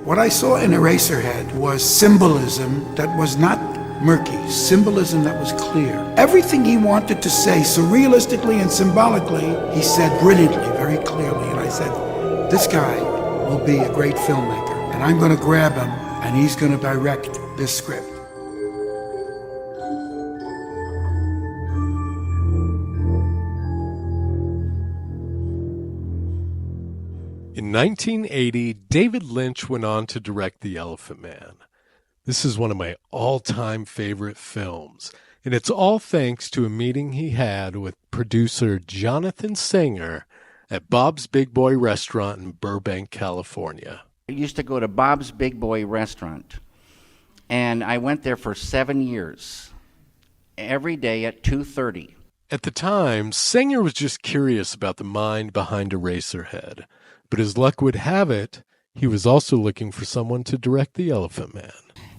What I saw in Eraserhead was symbolism that was not murky, symbolism that was clear. Everything he wanted to say, surrealistically and symbolically, he said brilliantly, very clearly. And I said, this guy will be a great filmmaker, and I'm going to grab him, and he's going to direct this script. In 1980, David Lynch went on to direct The Elephant Man. This is one of my all-time favorite films, and it's all thanks to a meeting he had with producer Jonathan Sanger at Bob's Big Boy Restaurant in Burbank, California. I used to go to Bob's Big Boy Restaurant, and I went there for 7 years, every day at 2:30. At the time, Sanger was just curious about the mind behind Eraserhead. But as luck would have it, he was also looking for someone to direct The Elephant Man.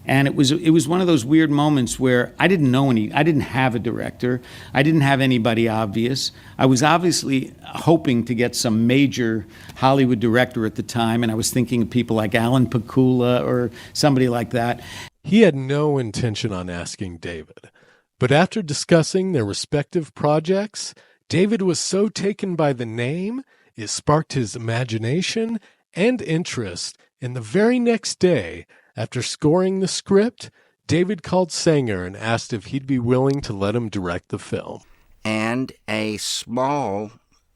And it was one of those weird moments where I didn't have a director. I didn't have anybody obvious. I was obviously hoping to get some major Hollywood director at the time, and I was thinking of people like Alan Pakula or somebody like that. He had no intention on asking David. But after discussing their respective projects, David was so taken by the name, it sparked his imagination and interest, and the very next day, after scoring the script, David called Sanger and asked if he'd be willing to let him direct the film. And a small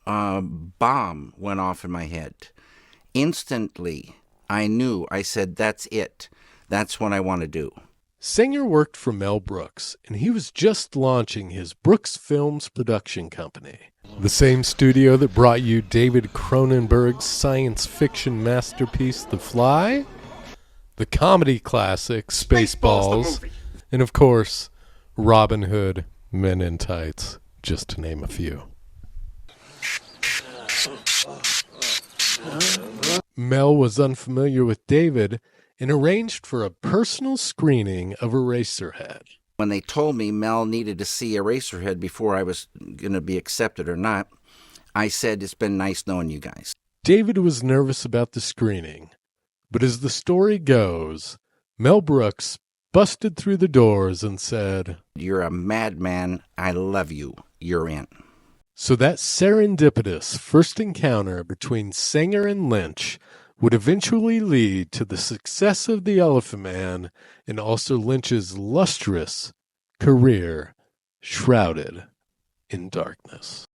bomb went off in my head. Instantly, I said, that's it. That's what I want to do. Sanger worked for Mel Brooks, and he was just launching his Brooksfilms Production company. The same studio that brought you David Cronenberg's science fiction masterpiece, The Fly, the comedy classic, Spaceballs, and of course, Robin Hood, Men in Tights, just to name a few. Mel was unfamiliar with David and arranged for a personal screening of Eraserhead. When they told me Mel needed to see Eraserhead before I was going to be accepted or not, I said, it's been nice knowing you guys. David was nervous about the screening, but as the story goes, Mel Brooks busted through the doors and said, "You're a madman. I love you. You're in." So that serendipitous first encounter between Sanger and Lynch would eventually lead to the success of The Elephant Man and also Lynch's lustrous career shrouded in darkness.